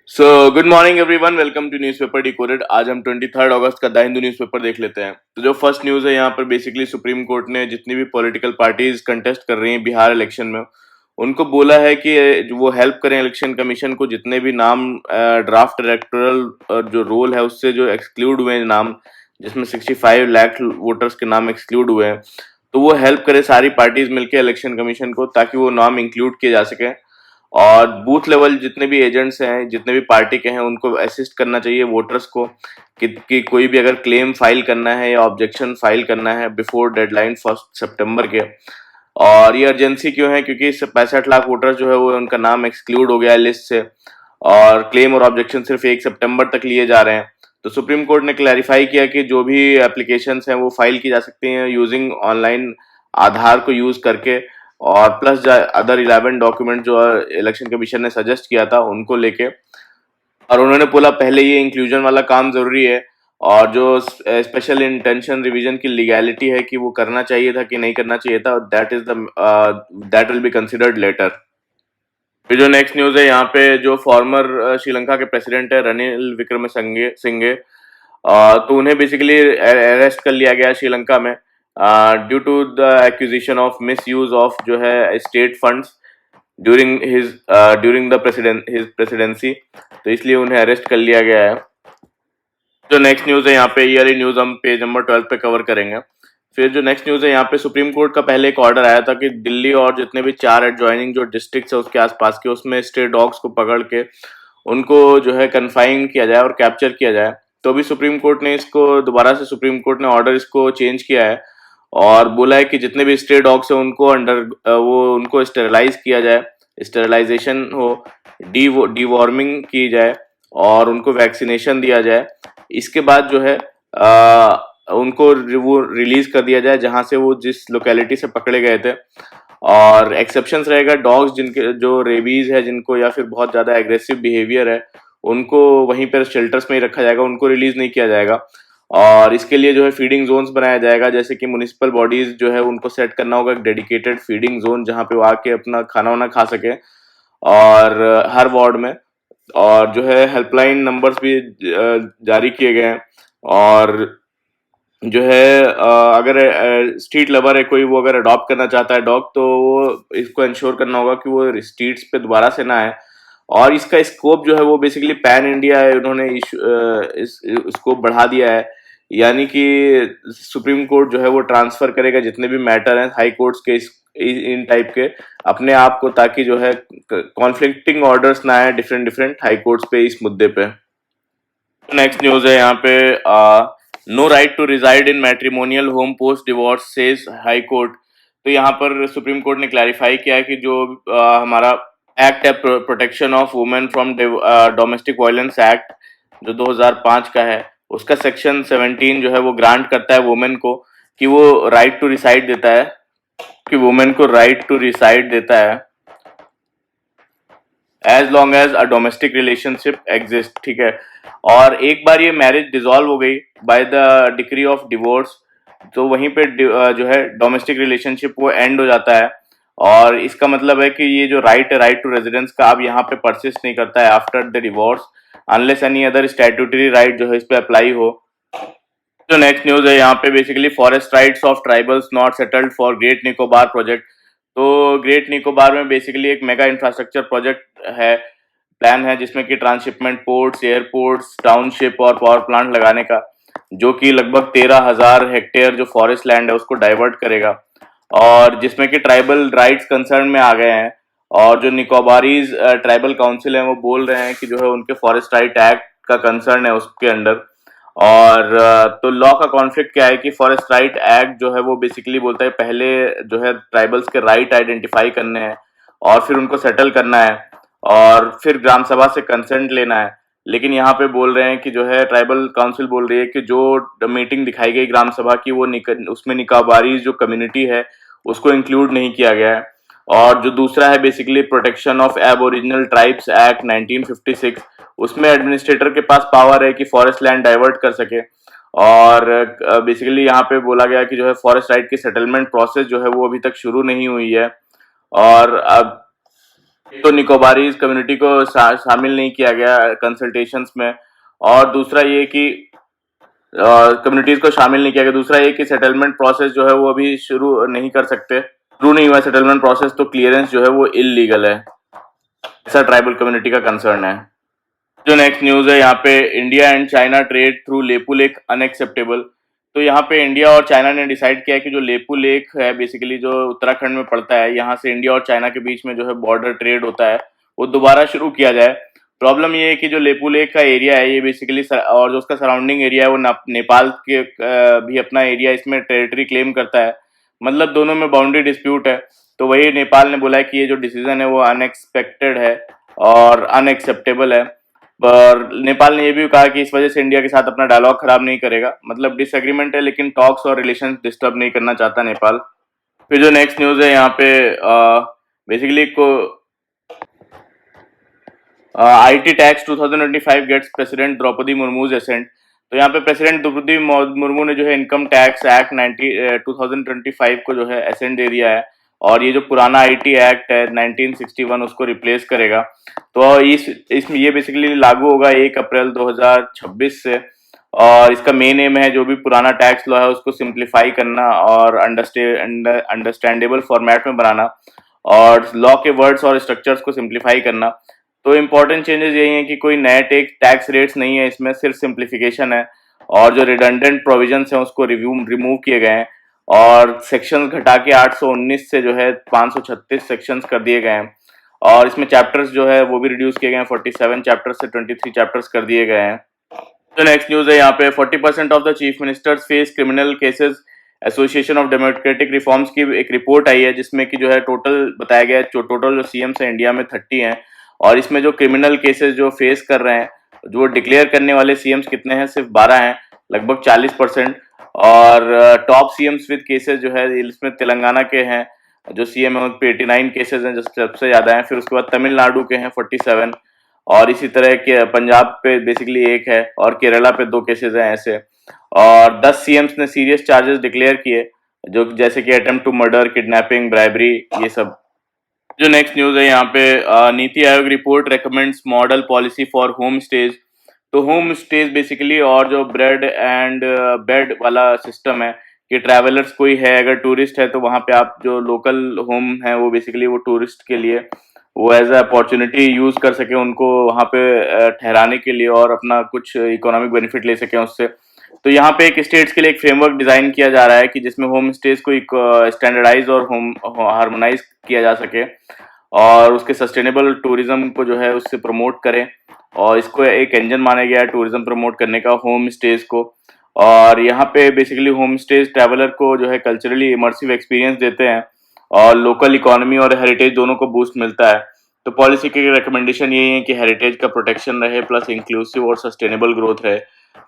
So good morning everyone, welcome to newspaper decoded. आज हम 23 अगस्त का द हिंदू न्यूज़पेपर देख लेते हैं। तो जो फर्स्ट न्यूज़ है यहाँ पर बेसिकली सुप्रीम कोर्ट ने जितनी भी पॉलिटिकल पार्टीज कंटेस्ट कर रही हैं बिहार इलेक्शन में, उनको बोला है कि वो हेल्प करें इलेक्शन कमीशन को, जितने भी नाम ड्राफ्ट इलेक्टोरल जो रोल है उससे जो एक्सक्लूड हुए हैं नाम, जिसमें 65 लाख वोटर्स के नाम एक्सक्लूड हुए हैं, तो वो हेल्प करे सारी पार्टीज मिलकर इलेक्शन कमीशन को, ताकि वो नाम इंक्लूड किए जा सके। और बूथ लेवल जितने भी एजेंट्स हैं, जितने भी पार्टी के हैं, उनको असिस्ट करना चाहिए वोटर्स को कि कोई भी अगर क्लेम फाइल करना है या ऑब्जेक्शन फाइल करना है बिफोर डेडलाइन 1 सितंबर के। और ये अर्जेंसी क्यों है? क्योंकि 65 लाख वोटर्स जो है वो उनका नाम एक्सक्लूड हो गया है लिस्ट से, और क्लेम और ऑब्जेक्शन सिर्फ 1 सितंबर तक लिए जा रहे हैं। तो सुप्रीम कोर्ट ने क्लैरिफाई किया कि जो भी एप्लीकेशंस हैं वो फाइल की जा सकती हैं यूजिंग ऑनलाइन, आधार को यूज करके, और प्लस अदर 11 डॉक्यूमेंट जो इलेक्शन कमीशन ने सजेस्ट किया था उनको लेके। और उन्होंने बोला पहले ये इंक्लूजन वाला काम जरूरी है, और जो स्पेशल इंटेंशन रिवीजन की लीगैलिटी है कि वो करना चाहिए था कि नहीं करना चाहिए था, that will be considered later. फिर जो नेक्स्ट न्यूज है यहाँ पे, जो फॉर्मर श्रीलंका के प्रेसिडेंट है रनिल विक्रमसिंघे सिंघे, तो उन्हें बेसिकली अरेस्ट कर लिया गया श्रीलंका में due to the acquisition of misuse of जो है state funds during the presidency. तो इसलिए उन्हें अरेस्ट कर लिया गया है। जो नेक्स्ट न्यूज है यहाँ पे, ये वाली न्यूज हम पेज नंबर 12 पे कवर करेंगे। फिर जो नेक्स्ट न्यूज है यहाँ पे, सुप्रीम कोर्ट का पहले एक ऑर्डर आया था कि दिल्ली और जितने भी 4 एडजॉइनिंग जो डिस्ट्रिक्ट्स है उसके आसपास के, उसमें स्ट्रे डॉग्स को पकड़ के उनको जो है कन्फाइन किया जाए और कैप्चर किया जाए। तो अभी सुप्रीम कोर्ट ने इसको दोबारा से, सुप्रीम कोर्ट ने ऑर्डर इसको चेंज किया है और बोला है कि जितने भी स्ट्रे डॉग्स है उनको उनको स्टेरलाइज किया जाए, स्टेरलाइजेशन हो, डीवॉर्मिंग की जाए और उनको वैक्सीनेशन दिया जाए। इसके बाद जो है उनको वो रिलीज कर दिया जाए जहां से वो जिस लोकेलिटी से पकड़े गए थे। और एक्सेप्शंस रहेगा, डॉग्स जिनके जो रेबीज है जिनको, या फिर बहुत ज्यादा एग्रेसिव बिहेवियर है, उनको वहीं पर शेल्टर्स में ही रखा जाएगा, उनको रिलीज नहीं किया जाएगा। और इसके लिए जो है फीडिंग जोन्स बनाया जाएगा, जैसे कि म्युनिसिपल बॉडीज जो है उनको सेट करना होगा एक डेडिकेटेड फीडिंग जोन जहाँ पे वो आके अपना खाना वाना खा सके, और हर वार्ड में। और जो है हेल्पलाइन नंबर्स भी जारी किए गए हैं। और जो है अगर स्ट्रीट लवर है कोई, वो अगर अडॉप्ट करना चाहता है डॉग, तो वो इसको इंश्योर करना होगा कि वो स्ट्रीट्स पे दोबारा से ना आए। और इसका स्कोप जो है वो बेसिकली पैन इंडिया है, उन्होंने इस स्कोप बढ़ा दिया है। यानी कि सुप्रीम कोर्ट जो है वो ट्रांसफर करेगा जितने भी मैटर हैं हाई कोर्ट्स के इन टाइप के अपने आप को, ताकि जो है कॉन्फ्लिक्टिंग ऑर्डर्स ना आए डिफरेंट डिफरेंट हाई कोर्ट्स पे इस मुद्दे पे। नेक्स्ट न्यूज है यहाँ पे, no right to reside in matrimonial home post divorce says high court. तो यहाँ पर सुप्रीम कोर्ट ने क्लैरिफाई किया है कि जो हमारा एक्ट है protection of women from domestic violence act जो 2005 का है, उसका सेक्शन 17 जो है वो ग्रांट करता है वुमेन को कि वो राइट टू रिसाइड देता है, कि वुमेन को राइट टू रिसाइड देता है as long as a domestic relationship exist. ठीक है। और एक बार ये मैरिज डिसॉल्व हो गई by the decree of divorce, तो वहीं पे जो है डोमेस्टिक रिलेशनशिप वो एंड हो जाता है। और इसका मतलब है कि ये जो राइट टू रेजिडेंस का अब यहाँ पे परसिस्ट नहीं करता है after the divorce, unless any other statutory right जो है इस पे अप्लाई हो। जो नेक्स्ट न्यूज है यहाँ पे, basically forest rights of tribals not settled for great Nicobar project. तो ग्रेट निकोबार में बेसिकली एक मेगा इंफ्रास्ट्रक्चर प्रोजेक्ट है, प्लान है, जिसमें कि ट्रांसशिपमेंट पोर्ट्स, एयरपोर्ट्स, टाउनशिप और पावर प्लांट लगाने का, जो कि लगभग 13,000 हेक्टेयर जो फॉरेस्ट लैंड है उसको डाइवर्ट करेगा। और जिसमें कि ट्राइबल राइट्स कंसर्न में आ गए हैं, और जो निकोबारीज ट्राइबल काउंसिल है वो बोल रहे हैं कि जो है उनके फॉरेस्ट राइट एक्ट का कंसर्न है उसके अंडर। और तो लॉ का कॉन्फ्लिक्ट क्या है कि फॉरेस्ट राइट एक्ट जो है वो बेसिकली बोलता है पहले जो है ट्राइबल्स के राइट आइडेंटिफाई करने हैं और फिर उनको सेटल करना है, और फिर ग्राम सभा से कंसेंट लेना है। लेकिन यहाँ पे बोल रहे हैं कि जो है ट्राइबल काउंसिल बोल रही है कि जो मीटिंग दिखाई गई ग्राम सभा की वो उसमें निकाबारी जो कम्युनिटी है उसको इंक्लूड नहीं किया गया है। और जो दूसरा है basically protection of aboriginal tribes act 1956, उसमें एडमिनिस्ट्रेटर के पास पावर है कि फॉरेस्ट लैंड डाइवर्ट कर सके। और बेसिकली यहाँ पे बोला गया कि जो है फॉरेस्ट राइट की सेटलमेंट प्रोसेस जो है वो अभी तक शुरू नहीं हुई है। और अब तो निकोबारीज कम्युनिटी को शामिल नहीं किया गया कंसल्टेशंस में, और दूसरा ये कि कम्युनिटीज को शामिल नहीं किया गया। दूसरा ये कि सेटलमेंट प्रोसेस जो है वो अभी शुरू नहीं कर सकते, शुरू नहीं हुआ सेटलमेंट प्रोसेस, तो क्लियरेंस जो है वो इलीगल है, ऐसा ट्राइबल कम्युनिटी का कंसर्न है। जो नेक्स्ट न्यूज है यहाँ पे, India and China trade through Lipulekh unacceptable. तो यहाँ पे इंडिया और चाइना ने डिसाइड किया कि जो लेपू लेक है बेसिकली जो उत्तराखंड में पड़ता है, यहाँ से इंडिया और चाइना के बीच में जो है बॉर्डर ट्रेड होता है, वो दोबारा शुरू किया जाए। प्रॉब्लम ये है कि जो लेपू लेक का एरिया है ये बेसिकली और जो उसका सराउंडिंग एरिया है वो नेपाल के भी अपना एरिया इसमें टेरिटरी क्लेम करता है, मतलब दोनों में बाउंड्री डिस्प्यूट है। तो वही नेपाल ने बोला है कि ये जो डिसीजन है वो अनएक्सपेक्टेड है और अनएक्सेप्टेबल है। पर नेपाल ने ये भी कहा कि इस वजह से इंडिया के साथ अपना डायलॉग खराब नहीं करेगा, मतलब डिसएग्रीमेंट है लेकिन टॉक्स और रिलेशन डिस्टर्ब नहीं करना चाहता नेपाल। फिर जो नेक्स्ट न्यूज है यहाँ पे बेसिकली को IT tax 2025 gets president Droupadi Murmu's assent. तो यहाँ पे प्रेसिडेंट द्रौपदी मुर्मू ने जो है इनकम टैक्स एक्ट 2025 को जो है एसेंट दे दिया है, और ये जो पुराना आईटी एक्ट है 1961 उसको रिप्लेस करेगा। तो इसमें ये बेसिकली लागू होगा 1 अप्रैल 2026 से, और इसका मेन एम है जो भी पुराना टैक्स लॉ है उसको सिंप्लीफाई करना और अंडरस्टैंडेबल फॉर्मेट में बनाना, और लॉ के वर्ड्स और स्ट्रक्चर्स को सिंप्लीफाई करना। तो इम्पोर्टेंट चेंजेस यही हैं कि कोई नए टैक्स रेट्स नहीं है इसमें, सिर्फ सिंप्लीफिकेशन है, और जो रिडंडेंट प्रोविजंस हैं उसको रिमूव किए गए हैं, और सेक्शंस घटा के 819 से जो है 536 सेक्शंस कर दिए गए हैं, और इसमें चैप्टर्स जो है वो भी रिड्यूस किए गए हैं, 47 चैप्टर्स से 23 चैप्टर्स कर दिए गए हैं। तो नेक्स्ट न्यूज है यहाँ पे, 40% of the chief ministers face criminal cases. Association of democratic reforms की एक रिपोर्ट आई है जिसमें कि जो है टोटल बताया गया है, जो टोटल जो सीएम्स है इंडिया में 30 हैं, और इसमें जो क्रिमिनल केसेस जो फेस कर रहे हैं, जो डिक्लेयर करने वाले सीएम्स कितने हैं, सिर्फ 12 हैं, लगभग 40%। और टॉप सीएम्स विद केसेस जो है इसमें तेलंगाना के हैं, जो सीएम है उन पे 89 केसेस हैं, जो सबसे ज्यादा हैं। फिर उसके बाद तमिलनाडु के हैं 47, और इसी तरह के पंजाब पे बेसिकली 1 है, और केरला पे 2 केसेस हैं ऐसे। और 10 सीएम्स ने सीरियस चार्जेस डिक्लेयर किए, जो जैसे कि attempt to murder, kidnapping, bribery, ये सब। जो नेक्स्ट न्यूज है यहाँ पे, NITI Aayog report recommends model policy for home stage. तो होम स्टेज बेसिकली और जो ब्रेड एंड बेड वाला सिस्टम है कि ट्रैवलर्स कोई है अगर टूरिस्ट है तो वहाँ पे आप जो लोकल होम है वो बेसिकली वो टूरिस्ट के लिए वो एज अ अपॉर्चुनिटी यूज कर सके, उनको वहाँ पे ठहराने के लिए और अपना कुछ इकोनॉमिक बेनिफिट ले सके उससे। तो यहाँ पे एक स्टेट्स के लिए एक फ्रेमवर्क डिजाइन किया जा रहा है कि जिसमें होम स्टेज को एक स्टैंडर्डाइज और होम हार्मोनाइज किया जा सके, और उसके सस्टेनेबल टूरिज्म को जो है उससे प्रमोट करें, और इसको एक इंजन माना गया है टूरिज्म प्रमोट करने का, होम स्टेज को। और यहाँ पे बेसिकली होम स्टेज ट्रैवलर को जो है कल्चरली इमर्सिव एक्सपीरियंस देते हैं, और लोकल इकोनॉमी और हेरिटेज दोनों को बूस्ट मिलता है। तो पॉलिसी की रिकमेंडेशन यही है कि हेरिटेज का प्रोटेक्शन रहे, प्लस इंक्लूसिव और सस्टेनेबल ग्रोथ रहे।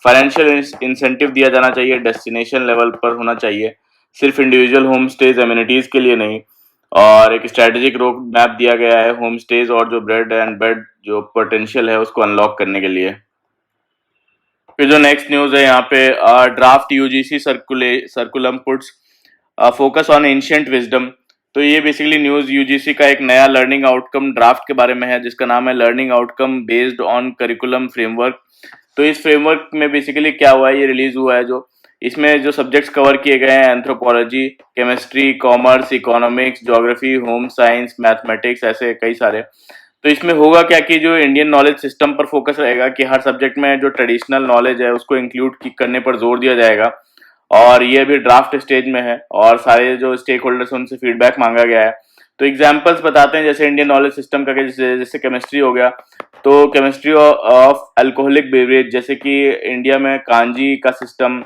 फाइनेंशियल इंसेंटिव दिया जाना चाहिए, डेस्टिनेशन लेवल पर होना चाहिए, सिर्फ इंडिविजुअल होम स्टेज एमिनिटीज के लिए नहीं। और एक स्ट्रेटेजिक रोड मैप दिया गया है होम स्टेज और जो ब्रेड एंड बेड जो पोटेंशियल है उसको अनलॉक करने के लिए। फिर जो नेक्स्ट न्यूज है यहाँ पे, draft UGC सर्कुलम puts focus on ancient wisdom. तो ये बेसिकली न्यूज यूजीसी का एक नया लर्निंग आउटकम ड्राफ्ट के बारे में है, जिसका नाम है learning outcome based on curriculum framework. तो इस फ्रेमवर्क में बेसिकली क्या हुआ है, ये रिलीज हुआ है, जो इसमें जो सब्जेक्ट्स कवर किए गए हैं, anthropology, chemistry, commerce, economics, geography, home science, mathematics, ऐसे कई सारे। तो इसमें होगा क्या कि जो इंडियन नॉलेज सिस्टम पर फोकस रहेगा, कि हर सब्जेक्ट में जो ट्रेडिशनल नॉलेज है उसको इंक्लूड करने पर जोर दिया जाएगा, और ये अभी ड्राफ्ट स्टेज में है, और सारे जो स्टेक होल्डर्स उनसे फीडबैक मांगा गया है। तो एग्जाम्पल्स बताते हैं, जैसे इंडियन नॉलेज सिस्टम का, जैसे केमिस्ट्री हो गया, तो केमिस्ट्री ऑफ अल्कोहलिक बेवरेज, जैसे कि इंडिया में कांजी का सिस्टम,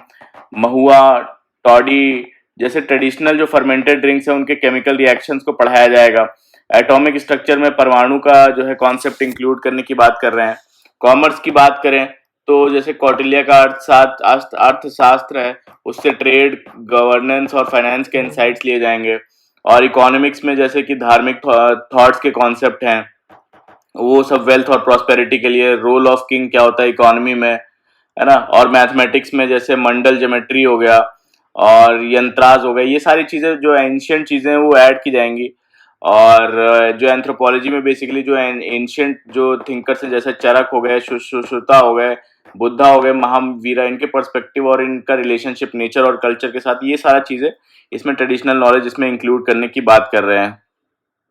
महुआ, टॉडी जैसे ट्रेडिशनल जो फर्मेंटेड ड्रिंक्स है उनके केमिकल रिएक्शंस को पढ़ाया जाएगा। एटॉमिक स्ट्रक्चर में परमाणु का जो है कॉन्सेप्ट इंक्लूड करने की बात कर रहे हैं। कॉमर्स की बात करें तो जैसे कौटिल्य का अर्थशास्त्र है, उससे ट्रेड, गवर्नेंस और फाइनेंस के इंसाइट्स लिए जाएंगे। और इकोनॉमिक्स में जैसे कि धार्मिक थॉट्स के कॉन्सेप्ट हैं, वो सब वेल्थ और प्रॉस्पेरिटी के लिए, रोल ऑफ किंग क्या होता है इकोनॉमी में, है ना। और मैथमेटिक्स में जैसे मंडल ज्योमेट्री हो गया और यंत्राज हो गया, ये सारी चीजें जो एंशियंट चीजें हैं वो ऐड की जाएंगी। और जो एंथ्रोपोलॉजी में बेसिकली जो एंशियंट जो थिंकर्स हैं जैसे चरक हो गए, सुश्रुता हो गए, बुद्धा हो गए, महावीरा, इनके पर्सपेक्टिव और इनका रिलेशनशिप नेचर और कल्चर के साथ, ये सारा चीजें इसमें ट्रेडिशनल नॉलेज इसमें इंक्लूड करने की बात कर रहे हैं।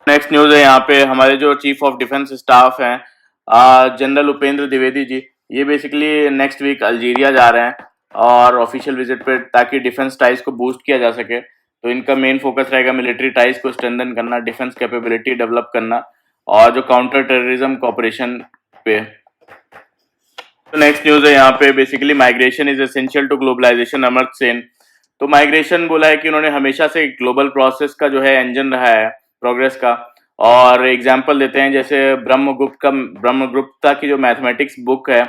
नेक्स्ट न्यूज है यहाँ पे हमारे जो चीफ ऑफ डिफेंस स्टाफ हैं जनरल उपेंद्र द्विवेदी जी, ये बेसिकली नेक्स्ट वीक अल्जीरिया जा रहे हैं और ऑफिशियल विजिट पे, ताकि डिफेंस टाइज को बूस्ट किया जा सके। तो इनका मेन फोकस रहेगा मिलिट्री टाइज को स्ट्रेंथन करना, डिफेंस कैपेबिलिटी डेवलप करना और जो काउंटर टेररिज्म कॉपरेशन पे। तो नेक्स्ट न्यूज है यहाँ पे basically migration is essential to globalisation, Amartya Sen. तो माइग्रेशन बोला है कि उन्होंने हमेशा से ग्लोबल प्रोसेस का जो है इंजन रहा है प्रोग्रेस का। और एग्जांपल देते हैं जैसे ब्रह्मगुप्ता की जो मैथमेटिक्स बुक है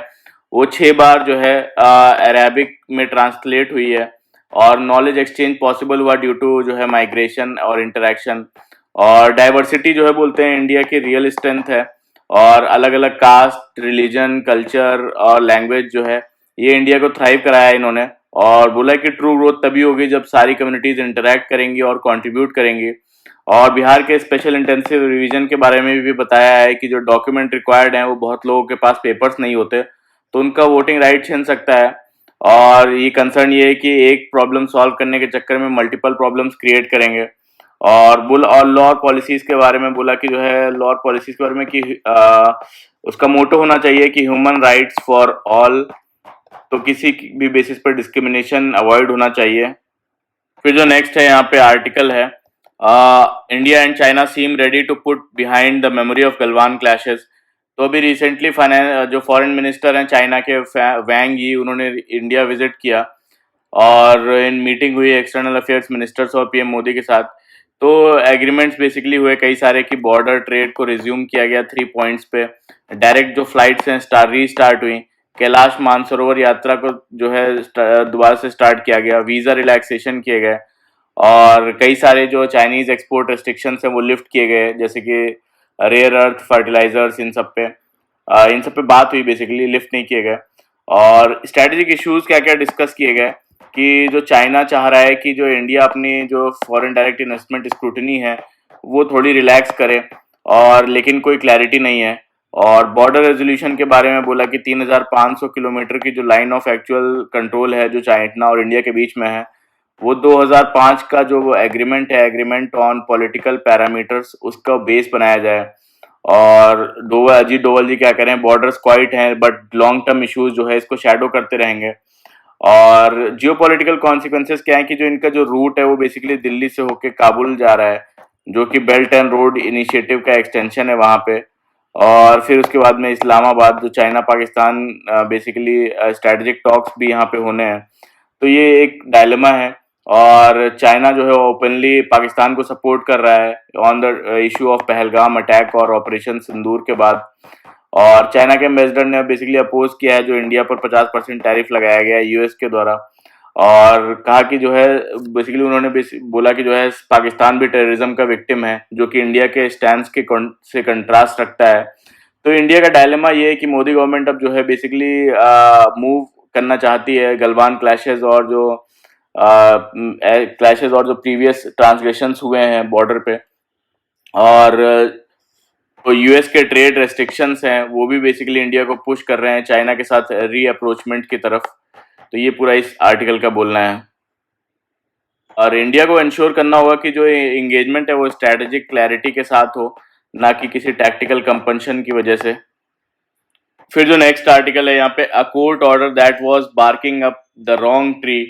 वो 6 बार जो है अरेबिक में ट्रांसलेट हुई है। और नॉलेज एक्सचेंज पॉसिबल हुआ ड्यू टू जो है माइग्रेशन और इंटरेक्शन। और डाइवर्सिटी जो है बोलते हैं इंडिया की रियल स्ट्रेंथ है। और अलग अलग कास्ट, रिलीजन, कल्चर और लैंग्वेज जो है ये इंडिया को थ्राइव कराया है इन्होंने। और बोला कि ट्रू ग्रोथ तभी होगी जब सारी कम्युनिटीज इंटरेक्ट करेंगी और कंट्रीब्यूट करेंगी। और बिहार के स्पेशल इंटेंसिव रिवीजन के बारे में भी बताया है कि जो डॉक्यूमेंट रिक्वायर्ड हैं वो बहुत लोगों के पास पेपर्स नहीं होते, तो उनका वोटिंग राइट छिन सकता है। और ये कंसर्न ये है कि एक प्रॉब्लम सॉल्व करने के चक्कर में मल्टीपल प्रॉब्लम्स क्रिएट करेंगे। और लॉ और पॉलिसीज के बारे में बोला कि जो है लॉ और पॉलिसीज के बारे में कि उसका मोटो होना चाहिए कि ह्यूमन राइट्स फॉर ऑल, तो किसी भी बेसिस पर डिस्क्रिमिनेशन अवॉइड होना चाहिए। फिर जो नेक्स्ट है यहाँ पे आर्टिकल है India and China seem ready to put behind the memory of Galwan clashes. तो अभी रिसेंटली जो फॉरेन मिनिस्टर हैं चाइना के वैंग यी, उन्होंने इंडिया विजिट किया और इन मीटिंग हुई एक्सटर्नल अफेयर्स मिनिस्टर्स और पीएम मोदी के साथ। तो एग्रीमेंट्स बेसिकली हुए कई सारे कि बॉर्डर ट्रेड को रिज्यूम किया गया 3 पॉइंट्स पे, डायरेक्ट जो फ्लाइट्स हैं रीस्टार्ट हुई, कैलाश मानसरोवर यात्रा को जो है दोबारा से स्टार्ट किया गया, वीज़ा रिलैक्सेशन किए गए और कई सारे जो चाइनीज एक्सपोर्ट रेस्ट्रिक्शंस हैं वो लिफ्ट किए गए, जैसे कि रेयर अर्थ फर्टिलाइजर्स, इन सब पे बात हुई, बेसिकली लिफ्ट नहीं किए गए। और स्ट्रेटेजिक इश्यूज क्या क्या डिस्कस किए गए कि जो चाइना चाह रहा है कि जो इंडिया अपनी जो फॉरेन डायरेक्ट इन्वेस्टमेंट स्क्रूटनी है वो थोड़ी रिलैक्स करे, और लेकिन कोई क्लैरिटी नहीं है। और बॉर्डर रेजोल्यूशन के बारे में बोला कि 3,500 किलोमीटर की जो लाइन ऑफ एक्चुअल कंट्रोल है जो चाइना और इंडिया के बीच में है, वो 2005 का जो एग्रीमेंट है, एग्रीमेंट ऑन पॉलिटिकल पैरामीटर्स, उसका बेस बनाया जाए। और अजीत डोवल जी क्या करें, बॉर्डर्स क्वाइट हैं बट लॉन्ग टर्म इश्यूज जो है इसको शैडो करते रहेंगे। और जियोपॉलिटिकल कॉन्सिक्वेंसेस क्या है कि जो इनका जो रूट है वो बेसिकली दिल्ली से होके काबुल जा रहा है, जो कि बेल्ट एंड रोड इनिशिएटिव का एक्सटेंशन है वहाँ पे। और फिर उसके बाद में इस्लामाबाद, जो China Pakistan basically strategic talks भी यहाँ पे होने हैं। तो ये एक डायलेमा है। और चाइना जो है ओपनली पाकिस्तान को सपोर्ट कर रहा है on the issue of Pahalgam attack और ऑपरेशन सिंदूर के बाद। और चाइना के एम्बेसडर ने बेसिकली अपोज किया है जो इंडिया पर 50% टैरिफ लगाया गया है यूएस के द्वारा, और कहा कि जो है बेसिकली उन्होंने बोला कि जो है पाकिस्तान भी टेररिज्म का विक्टिम है, जो कि इंडिया के स्टैंड के से कंट्रास्ट रखता है। तो इंडिया का डायलेमा ये है कि मोदी गवर्नमेंट अब जो है बेसिकली मूव करना चाहती है गलवान क्लैशेस और जो प्रीवियस ट्रांसग्रेशंस हुए हैं बॉर्डर पे, और तो यूएस के ट्रेड रेस्ट्रिक्शंस हैं वो भी बेसिकली इंडिया को पुश कर रहे हैं चाइना के साथ री अप्रोचमेंट की तरफ। तो ये पूरा इस आर्टिकल का बोलना है। और इंडिया को इंश्योर करना होगा कि जो एंगेजमेंट है वो स्ट्रेटेजिक क्लैरिटी के साथ हो, ना कि किसी टैक्टिकल कंपल्शन की वजह से। फिर जो नेक्स्ट आर्टिकल है यहाँ पे, a court order that was barking up the wrong tree.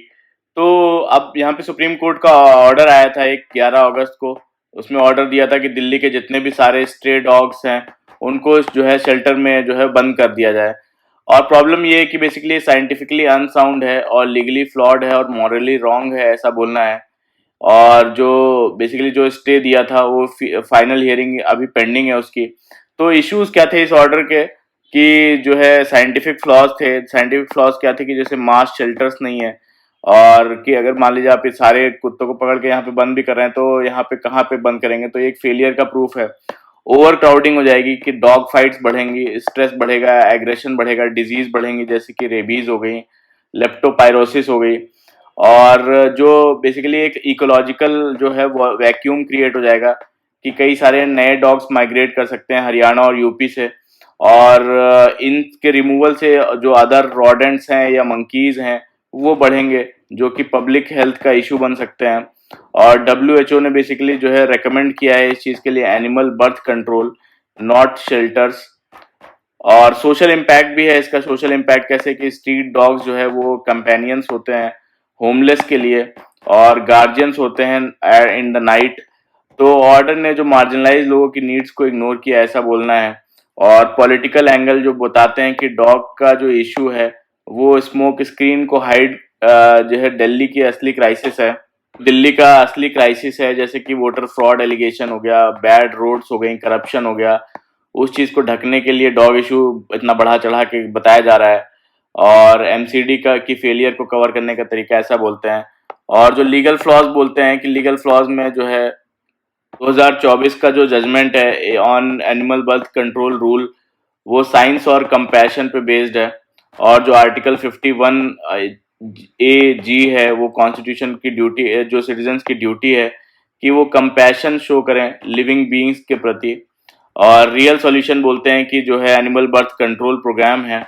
तो अब यहाँ पे सुप्रीम कोर्ट का ऑर्डर आया था एक 11 अगस्त को। उसमें ऑर्डर दिया था कि दिल्ली के जितने भी सारे स्ट्रे डॉग्स हैं उनको जो है शेल्टर में जो है बंद कर दिया जाए। और प्रॉब्लम ये है कि बेसिकली साइंटिफिकली अनसाउंड है और लीगली फ्लॉड है और मॉरली रॉन्ग है, ऐसा बोलना है। और जो बेसिकली जो स्टे दिया था वो फाइनल हियरिंग अभी पेंडिंग है उसकी। तो इश्यूज क्या थे इस ऑर्डर के कि जो है साइंटिफिक फ्लॉज थे। साइंटिफिक फ्लॉज क्या थे कि जैसे मास शेल्टर्स नहीं है, और कि अगर मान लीजिए आप इस सारे कुत्तों को पकड़ के यहाँ पे बंद भी कर रहे हैं तो यहाँ पे कहाँ पे बंद करेंगे, तो एक फेलियर का प्रूफ है। ओवर क्राउडिंग हो जाएगी कि डॉग फाइट्स बढ़ेंगी, स्ट्रेस बढ़ेगा, एग्रेशन बढ़ेगा, डिजीज बढ़ेंगी जैसे कि रेबीज हो गई, लेप्टोपायरोसिस हो गई। और जो बेसिकली एक इकोलॉजिकल जो है वैक्यूम क्रिएट हो जाएगा कि कई सारे नए डॉग्स माइग्रेट कर सकते हैं हरियाणा और यूपी से, और इनके रिमूवल से जो अदर रॉडेंट्स हैं या मंकीज हैं वो बढ़ेंगे, जो कि पब्लिक हेल्थ का इशू बन सकते हैं। और WHO ने बेसिकली जो है रेकमेंड किया है इस चीज़ के लिए animal birth control, not shelters. और सोशल इम्पैक्ट भी है इसका। सोशल इम्पैक्ट कैसे कि स्ट्रीट डॉग्स जो है वो कंपेनियंस होते हैं होमलेस के लिए, और गार्जियंस होते हैं इन द नाइट। तो ऑर्डर ने जो मार्जिनलाइज लोगों की नीड्स को इग्नोर किया, ऐसा बोलना है। और पॉलिटिकल एंगल जो बताते हैं कि डॉग का जो इशू है वो स्मोक स्क्रीन को हाइड जो है दिल्ली की असली क्राइसिस है। दिल्ली का असली क्राइसिस है, जैसे कि वोटर फ्रॉड एलिगेशन हो गया, बैड रोड्स हो गई, करप्शन हो गया। उस चीज को ढकने के लिए डॉग इशू इतना बढ़ा चढ़ा के बताया जा रहा है। और MCD का की फेलियर को कवर करने का तरीका ऐसा बोलते हैं। और जो लीगल फ्लॉज बोलते हैं कि लीगल फ्लॉज में जो है 2024 का जो जजमेंट है on animal birth control rule वो साइंस और कंपैशन पे बेस्ड है। और जो आर्टिकल 51A(G) है वो कॉन्स्टिट्यूशन की ड्यूटी है, जो सिटीजन्स की ड्यूटी है कि वो कंपैशन शो करें लिविंग बीइंग्स के प्रति। और रियल सॉल्यूशन बोलते हैं कि जो है एनिमल बर्थ कंट्रोल प्रोग्राम है,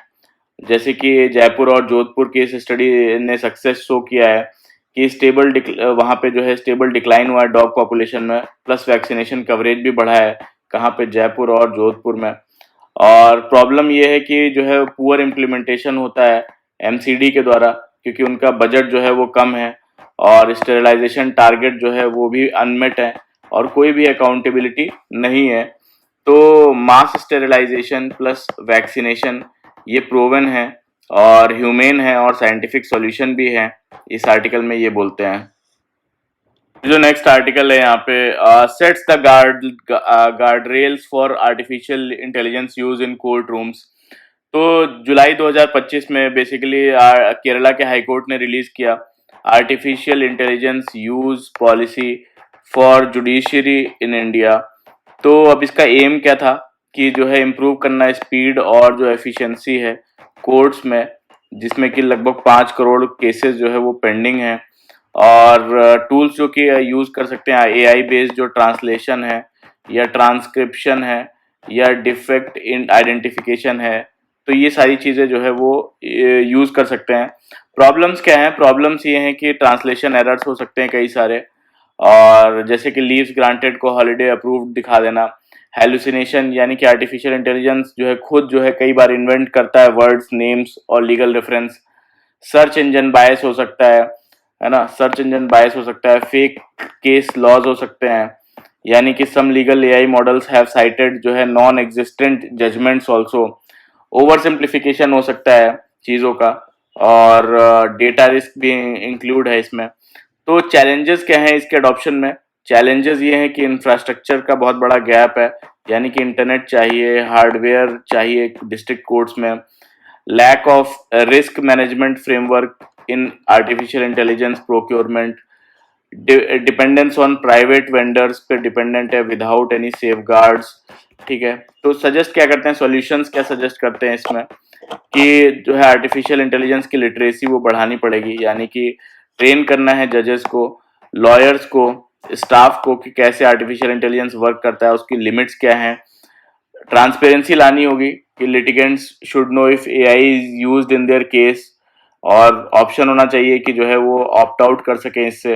जैसे कि जयपुर और जोधपुर की इस स्टडी ने सक्सेस शो किया है कि वहाँ पे जो है स्टेबल डिक्लाइन हुआ है डॉग पॉपुलेशन में, प्लस वैक्सीनेशन कवरेज भी बढ़ा है। कहाँ पे? जयपुर और जोधपुर में। और प्रॉब्लम ये है कि जो है पुअर इम्प्लीमेंटेशन होता है MCD के द्वारा, क्योंकि उनका बजट जो है वो कम है, और स्टेरिलाइजेशन टारगेट जो है वो भी अनमेट है, और कोई भी अकाउंटेबिलिटी नहीं है। तो मास स्टेरिलाइजेशन प्लस वैक्सीनेशन ये प्रूवन है और ह्यूमेन है और साइंटिफिक सॉल्यूशन भी है, इस आर्टिकल में ये बोलते हैं। जो नेक्स्ट आर्टिकल है यहाँ पे, sets the guard rails for artificial intelligence use in court rooms. तो जुलाई 2025 में बेसिकली केरला के हाई कोर्ट ने रिलीज किया artificial intelligence use policy for judiciary in India. तो अब इसका एम क्या था कि जो है इम्प्रूव करना स्पीड और जो एफिशिएंसी है कोर्ट्स में, जिसमें कि लगभग 5 करोड़ केसेस जो है वो पेंडिंग है। और टूल्स जो कि यूज़ कर सकते हैं AI बेस्ड जो ट्रांसलेशन है या ट्रांसक्रिप्शन है या डिफेक्ट इन आइडेंटिफिकेशन है, तो ये सारी चीज़ें जो है वो यूज़ कर सकते हैं। प्रॉब्लम्स क्या हैं? प्रॉब्लम्स ये हैं कि ट्रांसलेशन एरर्स हो सकते हैं कई सारे, और जैसे कि लीव्स ग्रांटेड को हॉलीडे अप्रूव्ड दिखा देना। हेलुसिनेशन यानी कि आर्टिफिशियल इंटेलिजेंस जो है खुद जो है कई बार इन्वेंट करता है वर्ड्स, नेम्स और लीगल रेफरेंस। सर्च इंजन बायस हो सकता है ना? सर्च इंजन बायस हो सकता है। फेक केस लॉज हो सकते हैं, यानी कि some legal AI models have cited जो है non existent judgements also. Oversimplification हो सकता है चीज़ों का, और डेटा रिस्क भी इंक्लूड है इसमें। तो चैलेंजेस क्या हैं इसके अडॉप्शन में? चैलेंजेस ये हैं कि इंफ्रास्ट्रक्चर का बहुत बड़ा गैप है, यानी कि इंटरनेट चाहिए, हार्डवेयर चाहिए डिस्ट्रिक्ट कोर्ट्स में। Lack of risk management framework in artificial intelligence procurement, dependence on private vendors पे डिपेंडेंट है विदाउट एनी सेफगार्ड्स। ठीक है, तो सजेस्ट क्या करते हैं, सॉल्यूशंस क्या सजेस्ट करते हैं इसमें कि जो है आर्टिफिशियल इंटेलिजेंस की लिटरेसी वो बढ़ानी पड़ेगी, यानी कि ट्रेन करना है जजेस को, लॉयर्स को, स्टाफ को कि कैसे आर्टिफिशियल इंटेलिजेंस वर्क करता है, उसकी लिमिट्स क्या हैं। ट्रांसपेरेंसी लानी होगी कि litigants should know if AI is used in their case, और ऑप्शन होना चाहिए कि जो है वो ऑप्ट आउट कर सके इससे।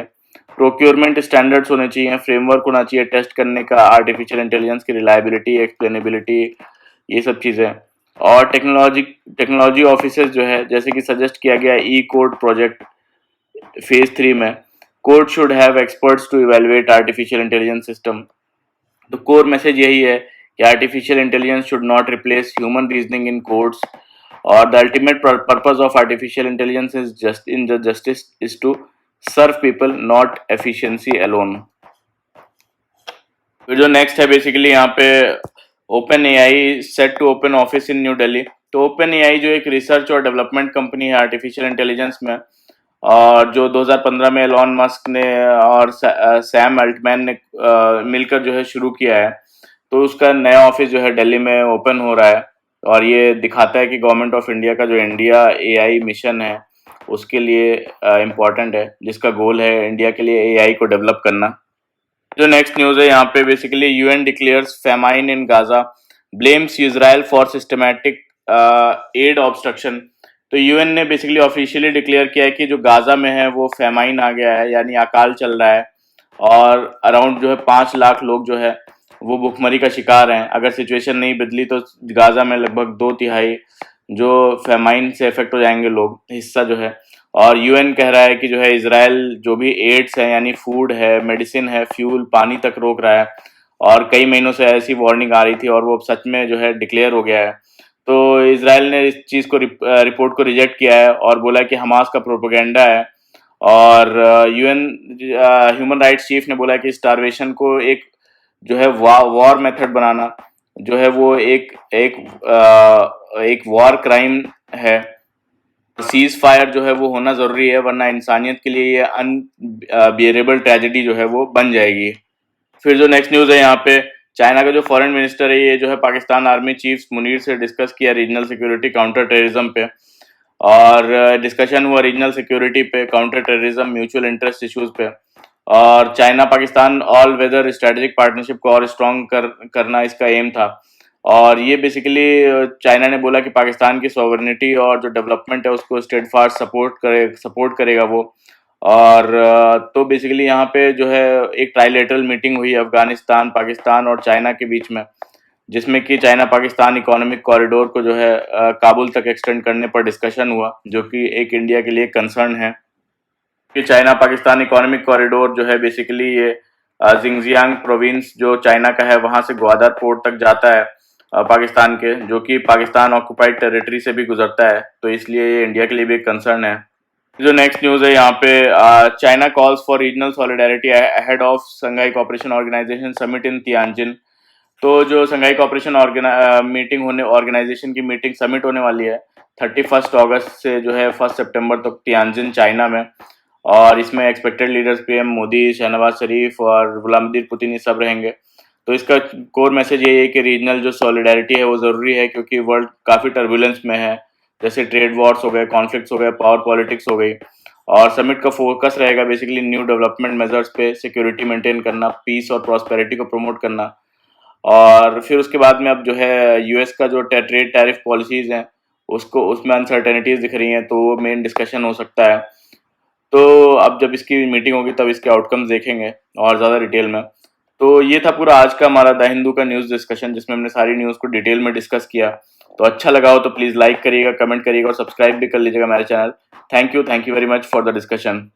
प्रोक्योरमेंट स्टैंडर्ड्स होने चाहिए, फ्रेमवर्क होना चाहिए टेस्ट करने का आर्टिफिशियल इंटेलिजेंस की रिलायबिलिटी, एक्सप्लेनेबिलिटी, ये सब चीज़ें। और टेक्नोलॉजी ऑफिसर्स जो है, जैसे कि सजेस्ट किया गया ई कोड प्रोजेक्ट फेज 3 में, court should have experts to evaluate artificial intelligence system. तो कोर मैसेज यही है कि artificial intelligence should not replace human reasoning in courts, और the ultimate purpose of artificial intelligence is justice is to serve people, not efficiency alone. फिर जो next है basically यहाँ पे OpenAI set to open office in New Delhi. तो OpenAI जो एक research और डेवलपमेंट कंपनी है आर्टिफिशियल इंटेलिजेंस में, और जो 2015 में एलॉन मस्क ने और सैम अल्टमैन ने मिलकर जो है शुरू किया है। तो उसका नया ऑफिस जो है दिल्ली में ओपन हो रहा है, और ये दिखाता है कि गवर्नमेंट ऑफ इंडिया का जो इंडिया AI मिशन है उसके लिए इम्पोर्टेंट है, जिसका गोल है इंडिया के लिए AI को डेवलप करना। जो नेक्स्ट न्यूज है यहाँ पे basically UN declares famine in Gaza, blames Israel for systematic aid obstruction. तो यूएन ने बेसिकली ऑफिशियली डिक्लेयर किया है कि जो गाजा में है वो फेमाइन आ गया है, यानी अकाल चल रहा है, और अराउंड जो है 5 लाख लोग जो है वो भुखमरी का शिकार हैं। अगर सिचुएशन नहीं बदली तो गाजा में लगभग 2/3 जो फेमाइन से इफेक्ट हो जाएंगे लोग, हिस्सा जो है। और यूएन कह रहा है कि जो है इजराइल जो भी एड्स है, यानी फूड है, मेडिसिन है, फ्यूल, पानी तक रोक रहा है, और कई महीनों से ऐसी वार्निंग आ रही थी और वो अब सच में जो है डिक्लेयर हो गया है। तो इजराइल ने इस चीज़ को रिपोर्ट को रिजेक्ट किया है और बोला कि हमास का प्रोपेगेंडा है। और यूएन ह्यूमन राइट्स चीफ ने बोला कि स्टारवेशन को एक जो है वॉर मेथड बनाना जो है वो एक वॉर क्राइम है। सीज फायर जो है वो होना जरूरी है, वरना इंसानियत के लिए ये अनबियरेबल ट्रेजेडी जो है वो बन जाएगी। फिर जो नेक्स्ट न्यूज है यहाँ पे, चाइना का जो फॉरेन मिनिस्टर है ये जो है पाकिस्तान आर्मी चीफ मुनीर से डिस्कस किया रीजनल सिक्योरिटी, काउंटर टेररिज्म पे। और डिस्कशन हुआ रीजनल सिक्योरिटी पे, counter terrorism, mutual interest issues पे। और China Pakistan all weather strategic partnership को और स्ट्रॉन्ग करना इसका एम था। और ये बेसिकली चाइना ने बोला कि पाकिस्तान की सॉवरेनिटी और जो डेवलपमेंट है उसको स्टेडफास्ट सपोर्ट करेगा वो। और तो बेसिकली यहाँ पे जो है एक ट्राइलेटरल मीटिंग हुई अफगानिस्तान, पाकिस्तान और चाइना के बीच में, जिसमें कि चाइना पाकिस्तान इकोनॉमिक कॉरिडोर को जो है काबुल तक एक्सटेंड करने पर डिस्कशन हुआ, जो कि एक इंडिया के लिए कंसर्न है कि चाइना पाकिस्तान इकोनॉमिक कॉरिडोर जो है बेसिकली ये जिंगजियांग प्रोविंस जो चाइना का है वहां से ग्वादर पोर्ट तक जाता है पाकिस्तान के, जो कि पाकिस्तान ऑक्युपाइड टेरिटरी से भी गुजरता है। तो इसलिए ये इंडिया के लिए भी एक कंसर्न है। जो नेक्स्ट न्यूज है यहाँ पे, China calls for regional solidarity ahead of Shanghai cooperation organisation summit in Tianjin. तो जो संघाई कोऑपरेशन ऑर्गेनाइजेशन की मीटिंग समिट होने वाली है 31 अगस्त से जो है 1 सितंबर तक तियानजिन चाइना में। और इसमें expected leaders PM Modi, Shahnawaz Sharif और व्लादिमीर पुतिन ये सब रहेंगे। तो इसका कोर मैसेज ये है कि रीजनल जो सॉलिडारिटी है वो ज़रूरी है, क्योंकि वर्ल्ड काफ़ी टर्बुलेंस में है, जैसे ट्रेड वॉर्स हो गए, कॉन्फ्लिक्ट्स हो गए, पावर पॉलिटिक्स हो गई। और समिट का फोकस रहेगा बेसिकली न्यू डेवलपमेंट मेजर्स पे, सिक्योरिटी मेंटेन करना, पीस और प्रॉस्पेरिटी को प्रमोट करना। और फिर उसके बाद में अब जो है यूएस का जो ट्रेड टैरिफ पॉलिसीज़ हैं उसमें अनसर्टेनिटीज़ दिख रही हैं, तो वो मेन डिस्कशन हो सकता है। तो अब जब इसकी मीटिंग होगी तब इसके आउटकम्स देखेंगे और ज़्यादा डिटेल में। तो ये था पूरा आज का हमारा द हिंदू का न्यूज़ डिस्कशन, जिसमें हमने सारी न्यूज़ को डिटेल में डिस्कस किया। तो अच्छा लगा हो तो प्लीज़ लाइक करिएगा, कमेंट करिएगा और सब्सक्राइब भी कर लीजिएगा मेरे channel. Thank you very much for the discussion.